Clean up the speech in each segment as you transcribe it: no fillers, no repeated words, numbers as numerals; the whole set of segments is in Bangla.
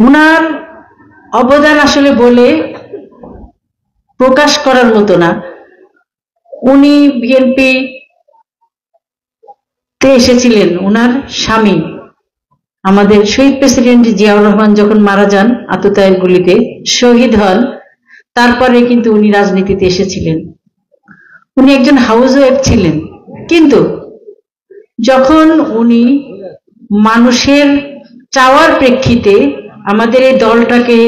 উনার অবদান আসলে বলে প্রকাশ করার মতো না। উনি বিএনপি তে এসেছিলেন, উনার স্বামী আমাদের শহীদ প্রেসিডেন্ট জিয়াউর রহমান যখন মারা যান আততায়ের গুলিতে শহীদ হন, তারপরে কিন্তু উনি রাজনীতিতে এসেছিলেন। উনি একজন হাউস ওয়াইফ ছিলেন, কিন্তু যখন উনি মানুষের চাওয়ার প্রেক্ষিতে আমাদের এই দলটাকে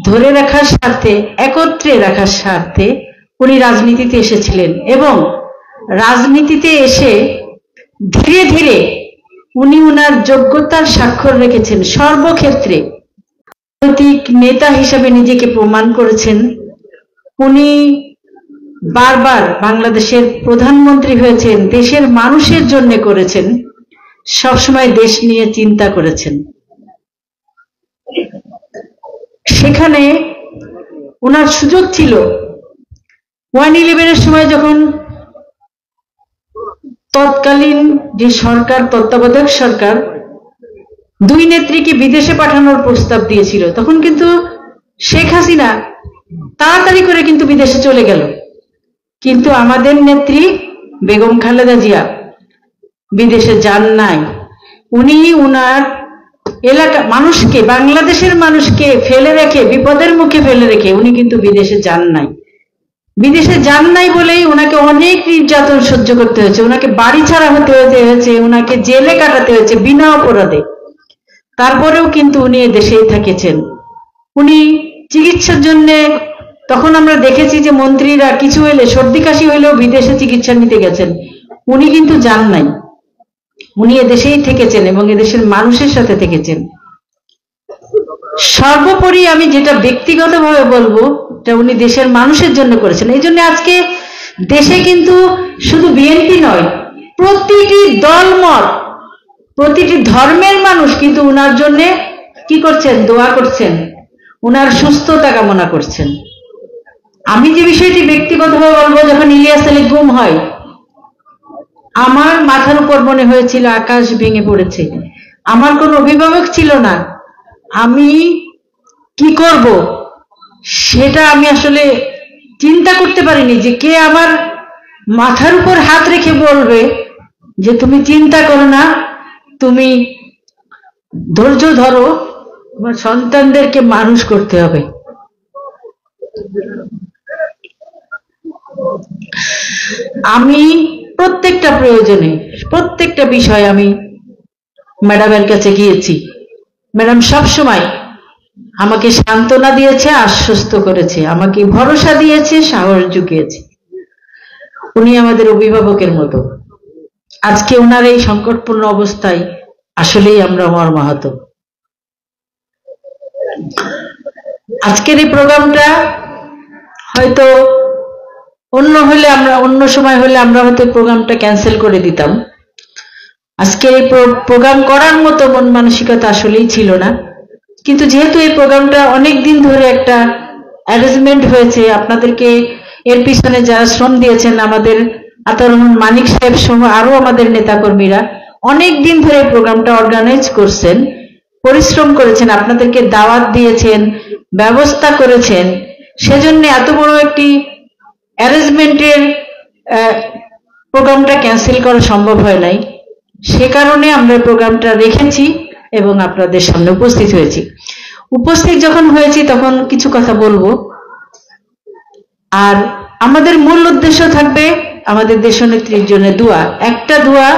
ধরে রাখার স্বার্থে, একত্রে রাখার স্বার্থে উনি রাজনীতিতে এসেছিলেন, এবং রাজনীতিতে এসে ধীরে ধীরে উনি উনার যোগ্যতার স্বাক্ষর রেখেছেন। সর্বক্ষেত্রে রাজনৈতিক নেতা হিসেবে নিজেকে প্রমাণ করেছেন। উনি বারবার বাংলাদেশের প্রধানমন্ত্রী হয়েছেন, দেশের মানুষের জন্য করেছেন, সবসময় দেশ নিয়ে চিন্তা করেছেন। সেখানে ওনার সুযোগ ছিল 1/11-এর সময় যখন তৎকালীন যে সরকার, তত্ত্বাবধায়ক সরকার দুই নেত্রীকে বিদেশে পাঠানোর প্রস্তাব দিয়েছিল, তখন কিন্তু শেখ হাসিনা তাড়াতাড়ি করে কিন্তু বিদেশে চলে গেল, কিন্তু আমাদের নেত্রী বেগম খালেদা জিয়া বিদেশে যান নাই। উনি উনার এলাকা মানুষকে, বাংলাদেশের মানুষকে ফেলে রেখে, বিপদের মুখে ফেলে রেখে উনি কিন্তু বিদেশে যান নাই। বিদেশে যান নাই বলেই ওনাকে অনেক নির্যাতন সহ্য করতে হয়েছে, ওনাকে বাড়ি ছাড়া হতে হয়েছে, ওনাকে জেলে কাটাতে হয়েছে বিনা অপরাধে। তারপরেও কিন্তু উনি দেশেই থেকেছেন। উনি চিকিৎসার জন্য, তখন আমরা দেখেছি যে মন্ত্রীরা কিছু হইলে, সর্দি কাশি হইলেও বিদেশে চিকিৎসা নিতে গেছেন, উনি কিন্তু যান নাই। উনি এদেশেই থেকেছেন এবং এদেশের মানুষের সাথে থেকেছেন। সর্বোপরি আমি যেটা ব্যক্তিগতভাবে বলবো, এটা উনি দেশের মানুষের জন্য করেছেন। এই জন্য আজকে দেশে কিন্তু শুধু বিএনপি নয়, প্রতিটি দলমত, প্রতিটি ধর্মের মানুষ কিন্তু উনার জন্য কি করছেন? দোয়া করছেন, উনার সুস্থতা কামনা করছেন। আমি যে বিষয়টি ব্যক্তিগতভাবে বলবো, যখন ইলিয়াস আলী গুম হয়, আমার মাথার উপর মনে হয়েছিল আকাশ ভেঙে পড়েছে। আমার কোনো অভিভাবক ছিল না, আমি কি করব সেটা আমি আসলে চিন্তা করতে পারিনি, যে কে আমার মাথার উপর হাত রেখে বলবে যে তুমি চিন্তা করো না, তুমি ধৈর্য ধরো, তোমার সন্তানদেরকে মানুষ করতে হবে। আমি প্রত্যেকটা প্রয়োজনে, প্রত্যেকটা বিষয়ে আমি ম্যাডামের কাছে গিয়েছি। ম্যাডাম সবসময় আমাকে সান্ত্বনা দিয়েছে, আশ্বস্ত করেছে, আমাকে ভরসা দিয়েছে, সাহস জুগিয়েছে। উনি আমাদের অভিভাবকের মতো। আজকে ওনার এই সংকটপূর্ণ অবস্থায় আসলেই আমরা মর্মাহত। আজকের এই প্রোগ্রামটা হয়তো অন্য হলে, আমরা অন্য সময় হলে আমরা হয়তো প্রোগ্রামটা ক্যান্সেল করে দিতাম। আজকে এই প্রোগ্রাম করার মতো মন মানসিকতা আসলেই ছিল না, কিন্তু যেহেতু এই প্রোগ্রামটা অনেক দিন ধরে একটা অ্যারেঞ্জমেন্ট হয়েছে, আপনাদেরকে এর পিছনে যারা শ্রম দিয়েছেন, আমাদের আতাউর রহমান মানিক সাহেব সহ আরো আমাদের নেতাকর্মীরা অনেক দিন ধরে প্রোগ্রামটা অর্গানাইজ করছেন, পরিশ্রম করেছেন, আপনাদেরকে দাওয়াত দিয়েছেন, ব্যবস্থা করেছেন, সেজন্য এত বড় একটি অ্যারেঞ্জমেন্টের প্রোগ্রামটা ক্যান্সেল করা সম্ভব হয় নাই। সে কারণে আমরা প্রোগ্রামটা রেখেছি এবং আপনাদের সামনে উপস্থিত হয়েছি। উপস্থিত যখন হয়েছি তখন কিছু কথা বলবো, আর আমাদের মূল উদ্দেশ্য থাকবে আমাদের দেশনেত্রীর জন্য দোয়া। একটা দোয়া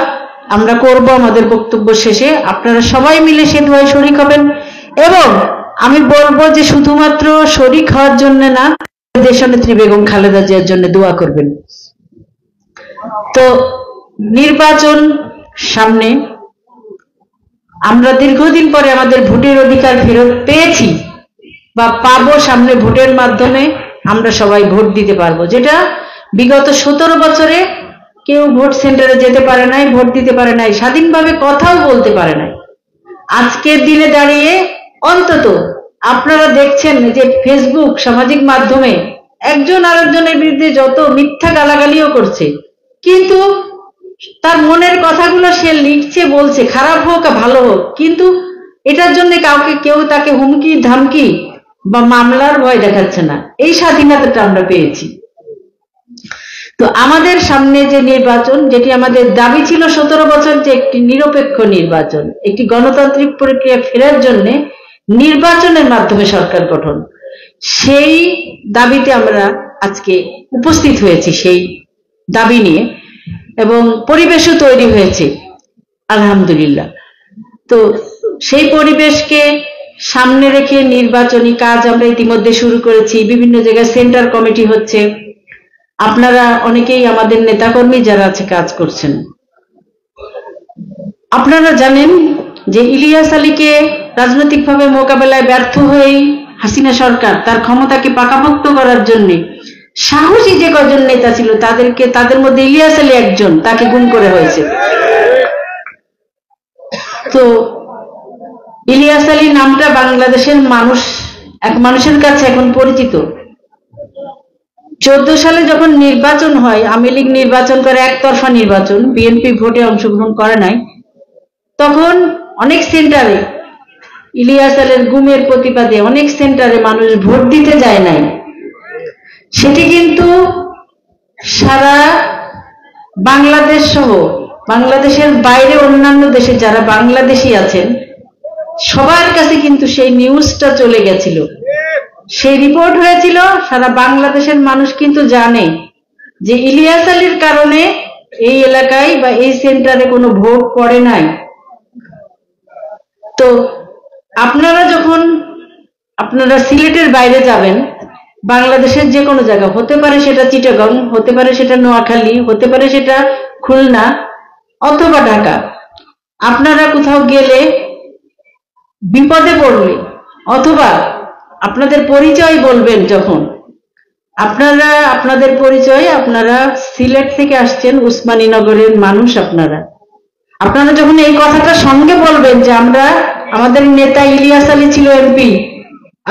আমরা করব আমাদের বক্তব্য শেষে, আপনারা সবাই মিলে সে দোয়ায় শরীক হবেন। এবং আমি বলবো যে শুধুমাত্র শরীক হওয়ার জন্য না, দেশনেত্রী বেগম খালেদা জিয়ার জন্য দোয়া করবেন। তো নির্বাচন সামনে, আমরা দীর্ঘদিন পরে আমাদের ভোটের অধিকার ফেরত পেয়েছি বা পাবো। সামনে ভোটের মাধ্যমে আমরা সবাই ভোট দিতে পারবো, যেটা বিগত 17 বছরে কেউ ভোট সেন্টারে যেতে পারে নাই, ভোট দিতে পারে নাই, স্বাধীনভাবে কথাও বলতে পারে নাই। আজকের দিনে দাঁড়িয়ে অন্তত আপনারা দেখছেন যে ফেসবুক, সামাজিক মাধ্যমে একজন আরেকজনের বিরুদ্ধে যত মিথ্যা গালাগালিও করছে, কিন্তু তার মনের কথাগুলো সে লিখছে, বলছে, খারাপ হোক আর ভালো হোক, কিন্তু এটার জন্য কেউ তাকে হুমকি ধামকি বা মামলার ভয় দেখাচ্ছে না। এই স্বাধীনতাটা আমরা পেয়েছি। তো আমাদের সামনে যে নির্বাচন, যেটি আমাদের দাবি ছিল 17 বছর, যে একটি নিরপেক্ষ নির্বাচন, একটি গণতান্ত্রিক প্রক্রিয়া ফেরার জন্য নির্বাচনের মাধ্যমে সরকার গঠন, সেই দাবিতে আমরা আজকে উপস্থিত হয়েছি, সেই দাবি নিয়ে, এবং পরিবেশও তৈরি হয়েছে আলহামদুলিল্লাহ। তো সেই পরিবেশকে সামনে রেখে নির্বাচনী কাজ আমরা ইতিমধ্যে শুরু করেছি। বিভিন্ন জায়গায় সেন্টার কমিটি হচ্ছে, আপনারা অনেকেই আমাদের নেতাকর্মী যারা আছে কাজ করছেন। আপনারা জানেন যে ইলিয়াস আলীকে রাজনৈতিকভাবে মোকাবেলায় ব্যর্থ হয়েই হাসিনা সরকার তার ক্ষমতাকে পাকাপোক্ত করার জন্য সাহসী যে কজন নেতা ছিল তাদের মধ্যে ইলিয়াস আলী একজন, তাকে গুম করে হয়েছে। তো ইলিয়াস আলী নামটা বাংলাদেশের মানুষের কাছে এখন পরিচিত। 14 সালে যখন নির্বাচন হয়, আওয়ামী লীগ নির্বাচন করে, একতরফা নির্বাচন, বিএনপি ভোটে অংশগ্রহণ করে নাই, তখন অনেক সেন্টারে ইলিয়াস আলীর গুমের প্রতিবাদে অনেক সেন্টারে মানুষ ভোট দিতে যায় নাই। সেটি কিন্তু সারা বাংলাদেশ সহ বাংলাদেশের বাইরে অন্যান্য দেশে যারা বাংলাদেশি আছেন সবার কাছে কিন্তু সেই নিউজটা চলে গেছিল, সেই রিপোর্ট হয়েছিল। সারা বাংলাদেশের মানুষ কিন্তু জানে যে ইলিয়াস আলীর কারণে এই এলাকায় বা এই সেন্টারে কোনো ভোট পড়ে নাই। তো আপনারা সিলেটের বাইরে যাবেন, বাংলাদেশের যে কোনো জায়গা, হতে পারে সেটা চিটাগং, হতে পারে সেটা নোয়াখালী, হতে পারে সেটা খুলনা অথবা ঢাকা, আপনারা কোথাও গেলে বিপদে পড়লে অথবা আপনাদের পরিচয় বলবেন, যখন আপনাদের পরিচয়, আপনারা সিলেট থেকে আসছেন, উসমানীনগরের মানুষ, আপনারা যখন এই কথাটা সঙ্গে বলবেন যে আমাদের নেতা ইলিয়াস আলী ছিল এমপি,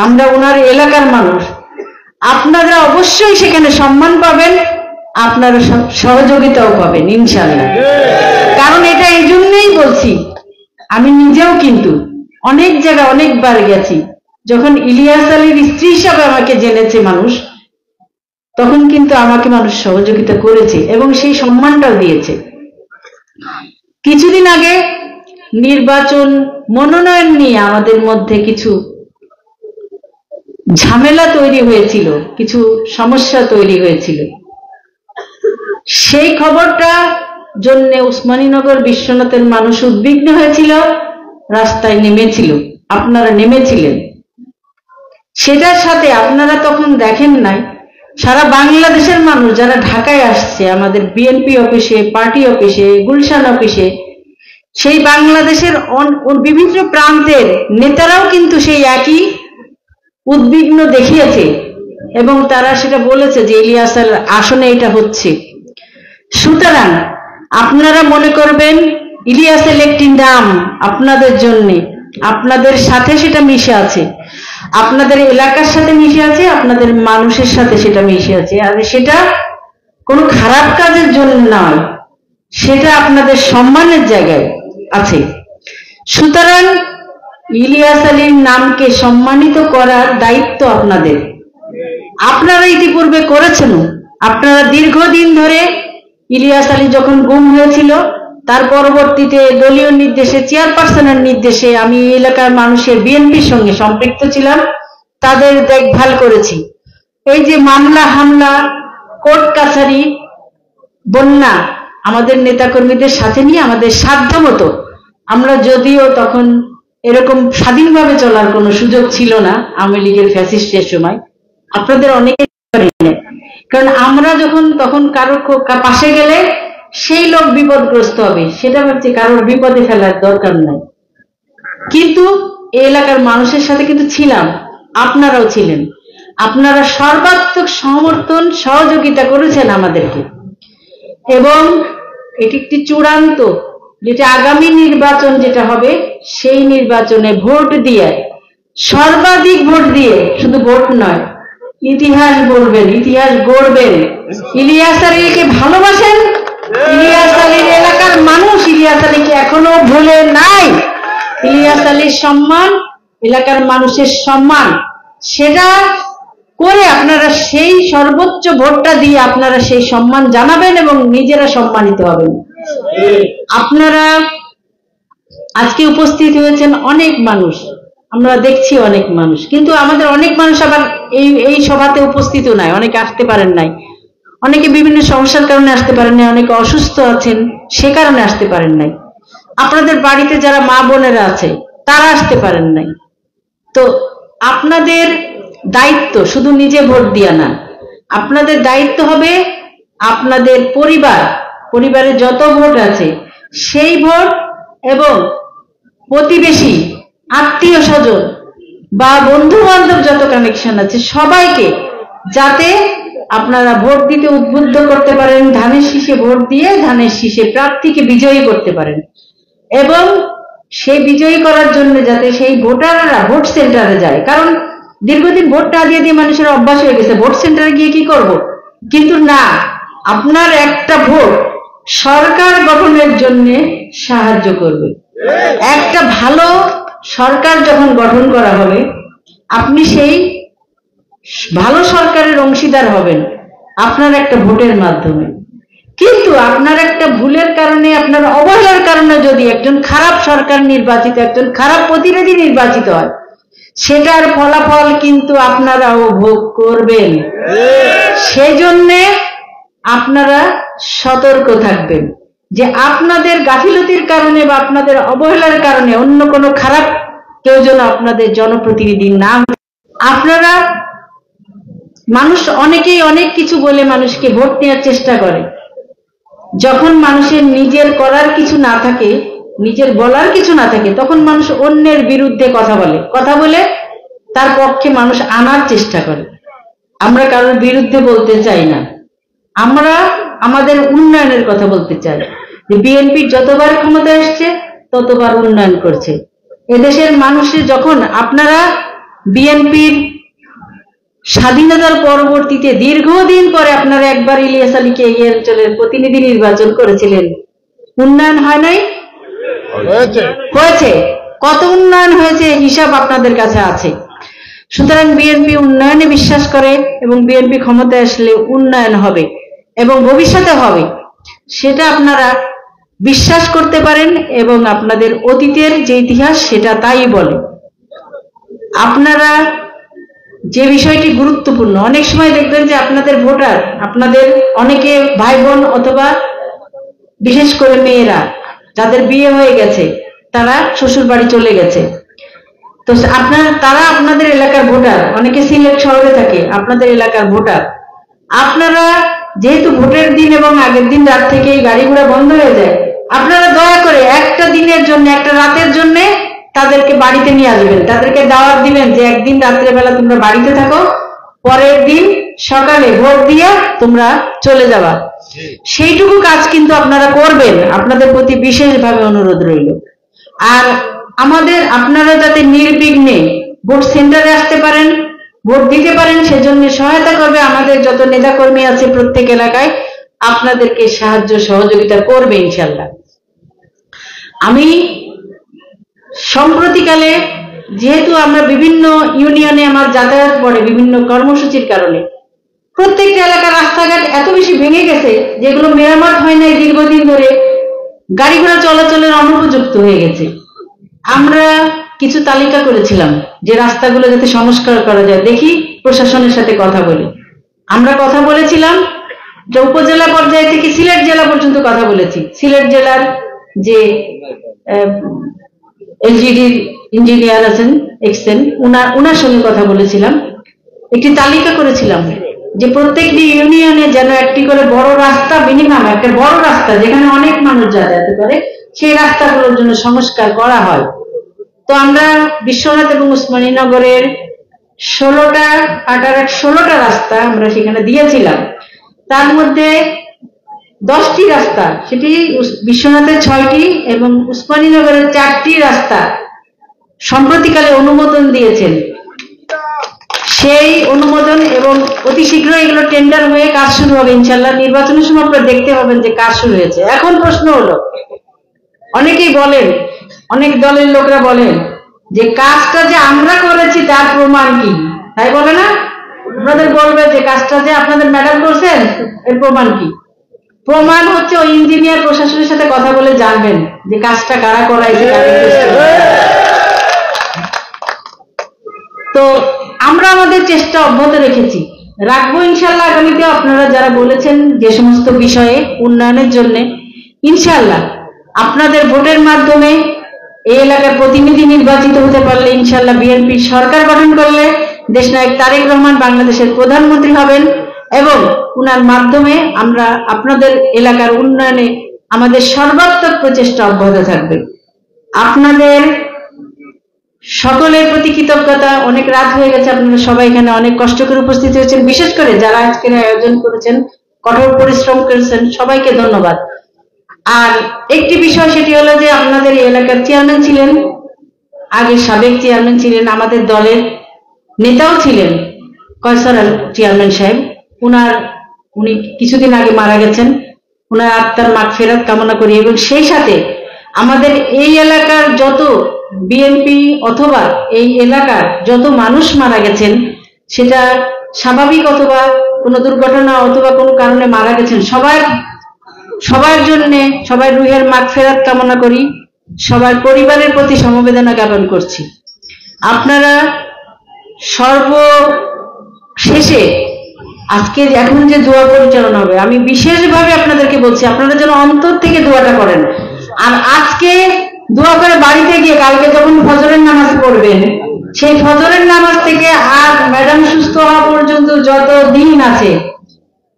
আমরা ওনার এলাকার মানুষ, আপনারা অবশ্যই সেখানে সম্মান পাবেন, আপনারা সহযোগিতাও পাবেন ইনশাআল্লাহ। কারণ এটা এই জন্যই বলছি, আমি নিজেও কিন্তু অনেক জায়গায় অনেকবার গেছি, যখন ইলিয়াস আলীর স্ত্রী হিসাবে আমাকে জেনেছে মানুষ, তখন কিন্তু আমাকে মানুষ সহযোগিতা করেছে এবং সেই সম্মানটাও দিয়েছে। কিছুদিন আগে নির্বাচন মনোনয়ন নিয়ে আমাদের মধ্যে কিছু ঝামেলা তৈরি হয়েছিল, কিছু সমস্যা তৈরি হয়েছিল। সেই খবরটা জন্য উসমানীনগর বিশ্বনাথের মানুষ উদ্বিগ্ন হয়েছিল, রাস্তায় নেমেছিল, আপনারা নেমেছিলেন। সেটার সাথে আপনারা তখন দেখেন নাই, সারা বাংলাদেশের মানুষ যারা ঢাকায় আসছে, আমাদের বিএনপি অফিসে, পার্টি অফিসে, গুলশান অফিসে, সেই বাংলাদেশের বিভিন্ন প্রান্তের নেতারাও কিন্তু সেই একই উদ্বিগ্ন দেখিয়েছে এবং তারা সেটা বলেছে যে ইলিয়াস আলীর আসনে এটা হচ্ছে। সুতরাং আপনারা মনে করবেন ইলিয়াস আলী একটি নাম আপনাদের জন্য, আপনাদের সাথে সেটা মিশে আছে, আপনাদের এলাকার সাথে মিশে আছে, আপনাদের মানুষের সাথে সেটা মিশে আছে, আর সেটা কোনো খারাপ কাজের জন্য নয়, সেটা আপনাদের সম্মানের জায়গায় আছে। সুতরাং ইলিয়াস আলীর নামকে সম্মানিত করার দায়িত্ব আপনাদের, আপনারা ইতিপূর্বে করেছেন। আপনারা দীর্ঘদিন ধরে ইলিয়াস আলী যখন গুম হয়েছিল, তার পরবর্তীতে দলীয় নির্দেশে, চেয়ারপারসনের নির্দেশে আমি এলাকার মানুষের বিএনপির সঙ্গে সম্পৃক্ত ছিলাম, তাদের দেখভাল করেছি। এই যে মামলা হামলা, কোর্ট কাছারি, বন্যা, আমাদের নেতাকর্মীদের সাথে নিয়ে আমাদের সাধ্যমতো, আমরা যদিও তখন এরকম স্বাধীনভাবে চলার কোনো সুযোগ ছিল না আওয়ামী লীগের ফ্যাসিস্টের সময়, আপনাদের অনেকে, কারণ আমরা যখন তখন কারোর পাশে গেলে সেই লোক বিপদগ্রস্ত হবে, সেটা ভাবছি কারোর বিপদে ফেলার দরকার নাই। কিন্তু এই এলাকার মানুষের সাথে কিন্তু ছিলাম, আপনারাও ছিলেন, আপনারা সর্বাত্মক সমর্থন সহযোগিতা করেছেন আমাদেরকে। এবং এটি একটি চূড়ান্ত, যেটা আগামী নির্বাচন যেটা হবে, সেই নির্বাচনে ভোট দিয়ে, সর্বাধিক ভোট দিয়ে, শুধু ভোট নয়, ইতিহাস বলবেন, ইতিহাস গড়বেন। ইলিয়াস আলীকে ভালোবাসেন, ইলিয়াস আলীর এলাকার মানুষ ইলিয়াস আলীকে এখনো ভুলে নাই, ইলিয়াস আলীর সম্মান, এলাকার মানুষের সম্মান, সেটা করে আপনারা সেই সর্বোচ্চ ভোটটা দিয়ে আপনারা সেই সম্মান জানাবেন এবং নিজেরা সম্মানিত হবেন। আপনারা আজকে উপস্থিত হয়েছেন অনেক মানুষ, আমরা দেখছি অনেক মানুষ, কিন্তু আমাদের অনেক মানুষ আবার এই সভাতে উপস্থিত নাই, অনেকে আসতে পারেন নাই, অনেকে বিভিন্ন সমস্যার কারণে আসতে পারেন নাই, অনেকে অসুস্থ আছেন সে কারণে আসতে পারেন নাই। আপনাদের বাড়িতে যারা মা বোনেরা আছে তারা আসতে পারেন নাই। তো আপনাদের দায়িত্ব শুধু নিজে ভোট দিয়া না, আপনাদের দায়িত্ব হবে আপনাদের পরিবারে যত ভোট আছে সেই ভোট এবং প্রতিবেশী, আত্মীয় স্বজন বা বন্ধু বান্ধব যত কানেকশন আছে সবাইকে যাতে আপনারা ভোট দিতে উদ্বুদ্ধ করতে পারেন, ধানের শীষে ভোট দিয়ে ধানের শীষে প্রার্থীকে বিজয়ী করতে পারেন, এবং সেই বিজয়ী করার জন্য যাতে সেই ভোটাররা ভোট সেন্টারে যায়। কারণ দীর্ঘদিন ভোট না দিয়ে দিয়ে মানুষের অভ্যাস হয়ে গেছে ভোট সেন্টারে গিয়ে কি করব, কিন্তু না, আপনার একটা ভোট সরকার গঠনের জন্য সাহায্য করবে। একটা ভালো সরকার যখন গঠন করা হবে আপনি সেই ভালো সরকারের অংশীদার হবেন আপনার একটা ভোটের মাধ্যমে। কিন্তু আপনার একটা ভুলের কারণে, আপনার অবহেলার কারণে যদি একজন খারাপ সরকার নির্বাচিত, একজন খারাপ প্রতিনিধি নির্বাচিত হয়, সেটার ফলাফল কিন্তু আপনারাও ভোগ করবেন। সেজন্যে আপনারা সতর্ক থাকবেন যে আপনাদের গাফিলতির কারণে বা আপনাদের অবহেলার কারণে অন্য কোনো খারাপ কেউ যেন আপনাদের জনপ্রতিনিধি না হয়। আপনারা মানুষ অনেকেই অনেক কিছু বলে মানুষকে ভোট নেওয়ার চেষ্টা করে, যখন মানুষের নিজের করার কিছু না থাকে, নিজের বলার কিছু না থাকে, তখন মানুষ অন্যের বিরুদ্ধে কথা বলে তার পক্ষে মানুষ আনার চেষ্টা করে। আমরা কারোর বিরুদ্ধে বলতে চাই না, আমরা আমাদের উন্নয়নের কথা বলতে চাই যে বিএনপি যতবার ক্ষমতায় এসছে ততবার উন্নয়ন করছে এদেশের মানুষের। যখন আপনারা বিএনপির স্বাধীনতার পরবর্তীতে দীর্ঘদিন পরে আপনারা একবার ইলিয়াস আলীকে এই অঞ্চলের প্রতিনিধি নির্বাচন করেছিলেন, উন্নয়ন হয় নাই? হয়েছে। কত উন্নয়ন হয়েছে হিসাব আপনাদের কাছে আছে। সুতরাং বিএনপি উন্নয়নে বিশ্বাস করে এবং বিএনপি ক্ষমতায় আসলে উন্নয়ন হবে এবং ভবিষ্যতে হবে, সেটা আপনারা বিশ্বাস করতে পারেন এবং আপনাদের অতীতের যে ইতিহাস সেটা তাই বলে। আপনারা যে বিষয়টি গুরুত্বপূর্ণ, অনেক সময় দেখবেন যে আপনাদের ভোটার, আপনাদের অনেকে ভাই বোন অথবা বিশেষ করে মেয়েরা যাদের বিয়ে হয়ে গেছে তারা শ্বশুর বাড়ি চলে গেছে, তো তারা আপনাদের এলাকার ভোটার, অনেকে সিলেট শহরে থাকে, আপনাদের এলাকার ভোটার। আপনারা যেহেতু ভোটের দিন এবং আগের দিন রাত থেকে গাড়ি ঘোড়া বন্ধ হয়ে যায়, আপনারা দয়া করে একটা দিনের জন্য, একটা রাতের জন্য তাদেরকে বাড়িতে নিয়ে আসবেন, তাদেরকে দাওয়াত দিবেন যে একদিন রাত্রেবেলা তোমরা বাড়িতে থাকো, পরের দিন সকালে ভোট দিয়ে তোমরা চলে যাবা। সেইটুকু কাজ কিন্তু আপনারা করবেন, আপনাদের প্রতি বিশেষভাবে অনুরোধ রইল। আর আপনারা যাতে নির্বিঘ্নে ভোট সেন্টারে আসতে পারেন, ভোট দিতে পারেন, সেজন্য সহায়তা করবে আমাদের যত নেতাকর্মী আছে প্রত্যেক এলাকায়, আপনাদেরকে সাহায্য সহযোগিতা করবে ইনশাল্লাহ। আমি সম্প্রতিকালে যেহেতু আমরা বিভিন্ন ইউনিয়নে আমার যাতায়াত পড়ে বিভিন্ন কর্মসূচির কারণে, প্রত্যেকটা এলাকার রাস্তাঘাট এত বেশি ভেঙে গেছে যেগুলো মেরামত হয় নাই দীর্ঘদিন ধরে, গাড়ি ঘোড়া চলাচলের অনুপযুক্ত হয়ে গেছে। আমরা কিছু তালিকা করেছিলাম যে রাস্তাগুলো যাতে সংস্কার করা যায়, দেখি প্রশাসনের সাথে কথা বলে। আমরা কথা বলেছিলাম যে উপজেলা পর্যায় থেকে সিলেট জেলা পর্যন্ত কথা বলেছি। সিলেট জেলার যে এলজিডির ইঞ্জিনিয়ার আছেন এক্সেন, ওনার সঙ্গে কথা বলেছিলাম, একটি তালিকা করেছিলাম যে প্রত্যেকটি ইউনিয়নে যেন একটি করে বড় রাস্তা, মিনিমাম একটা বড় রাস্তা যেখানে অনেক মানুষ যাতায়াত করে, সেই রাস্তাগুলোর জন্য সংস্কার করা হয়। তো আমরা বিশ্বনাথ এবং উসমানীনগরের 16টা রাস্তা আমরা সেখানে দিয়েছিলাম। তার মধ্যে 10টি রাস্তা, সেটি বিশ্বনাথের 6টি এবং উসমানীনগরের 4টি রাস্তা সম্প্রতিকালে অনুমোদন দিয়েছেন। সেই অনুমোদন এবং অতি শীঘ্রই এগুলো টেন্ডার হয়ে কাজ শুরু হবে ইনশাল্লাহ। নির্বাচনের সময় আপনারা দেখতে পাবেন যে কাজ শুরু হয়েছে। এখন প্রশ্ন হলো, অনেকেই বলেন অনেক দলের লোকরা বলেন যে কাজটা যে আমরা করেছি তার প্রমাণ কি, তাই বলে না? আপনাদের বলবে যে কাজটা যে আপনাদের ম্যাডাম করছেন এর প্রমাণ কি? প্রমাণ হচ্ছে ওই ইঞ্জিনিয়ার প্রশাসনের সাথে কথা বলে জানবেন যে কাজটা কারা করাইছে। তো আমরা আমাদের চেষ্টা অব্যাহত রেখেছি, রাখবো ইনশাল্লাহ। আগামীতেও আপনারা যারা বলেছেন যে সমস্ত বিষয়ে উন্নয়নের জন্য, ইনশাল্লাহ আপনাদের ভোটের মাধ্যমে এই এলাকার প্রতিনিধি নির্বাচিত হতে পারলে, ইনশাল্লাহ বিএনপি সরকার গঠন করলে দেশনায়ক তারেক রহমান বাংলাদেশের প্রধানমন্ত্রী হবেন এবং উনার মাধ্যমে আমরা আপনাদের এলাকার উন্নয়নে আমাদের সর্বাত্মক প্রচেষ্টা অব্যাহত থাকবে। আপনাদের সকলের প্রতি কৃতজ্ঞতা। অনেক রাত হয়ে গেছে, আপনারা সবাই এখানে অনেক কষ্ট করে উপস্থিত হয়েছেন, বিশেষ করে যারা আজকের আয়োজন করেছেন, কঠোর পরিশ্রম করেছেন, সবাইকে ধন্যবাদ। আর একটি বিষয়, সেটি হলো যে আপনাদের এই এলাকার চেয়ারম্যান ছিলেন, আগে সাবেক চেয়ারম্যান ছিলেন, আমাদের দলের নেতাও ছিলেন কয়সার চেয়ারম্যান সাহেব। উনি কিছুদিন আগে মারা গেছেন, উনার আত্মার মাগফিরাত কামনা করি। এবং সেই সাথে আমাদের এই এলাকার যত বিএনপি অথবা এই এলাকার যত মানুষ মারা গেছেন, সেটা স্বাভাবিক অথবা কোনো দুর্ঘটনা অথবা কোনো কারণে মারা গেছেন, সবার জন্য সবার রুহের মাগফিরাত কামনা করি, সবার পরিবারের প্রতি সমবেদনা জ্ঞাপন করছি। আপনারা সর্বশেষে আজকে এখন যে দোয়া পরিচালনা হবে, আমি বিশেষভাবে আপনাদেরকে বলছি আপনারা যেন অন্তর থেকে দোয়াটা করেন। আর আজকে দোয়া করে বাড়িতে গিয়ে কালকে যখন ফজরের নামাজ পড়বেন, সেই ফজরের নামাজ থেকে আর ম্যাডাম সুস্থ হওয়া পর্যন্ত যত দিন আছে,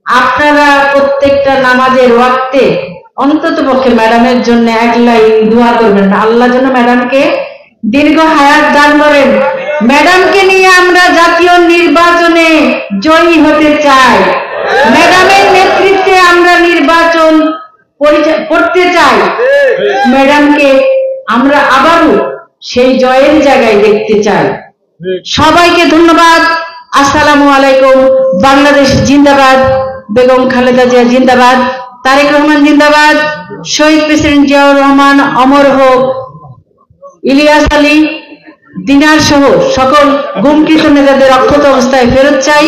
আপনারা প্রত্যেকটা নামাজের ওয়াক্তে অন্তত পক্ষে ম্যাডামের জন্য এক লাইন দোয়া করবেন, আল্লাহ যেন ম্যাডামকে দীর্ঘ হায়াত দান করেন। ম্যাডামকে নিয়ে আমরা জাতীয় নির্বাচনে জয়ী হতে চাই, ম্যাডামের নেতৃত্বে আমরা নির্বাচন করতে চাই, ম্যাডামকে আমরা আবারও সেই জয়ের জায়গায় দেখতে চাই। সবাইকে ধন্যবাদ। আসসালামু আলাইকুম। বাংলাদেশ জিন্দাবাদ, বেগম খালেদা জিয়া জিন্দাবাদ, তারেক রহমান জিন্দাবাদ, শহীদ প্রেসিডেন্ট জিয়াউর রহমান অমর হোক, ইলিয়াস আলী, দিনার সহ সকল গুমকৃত নেতাদের অক্ষত অবস্থায় ফেরত চাই।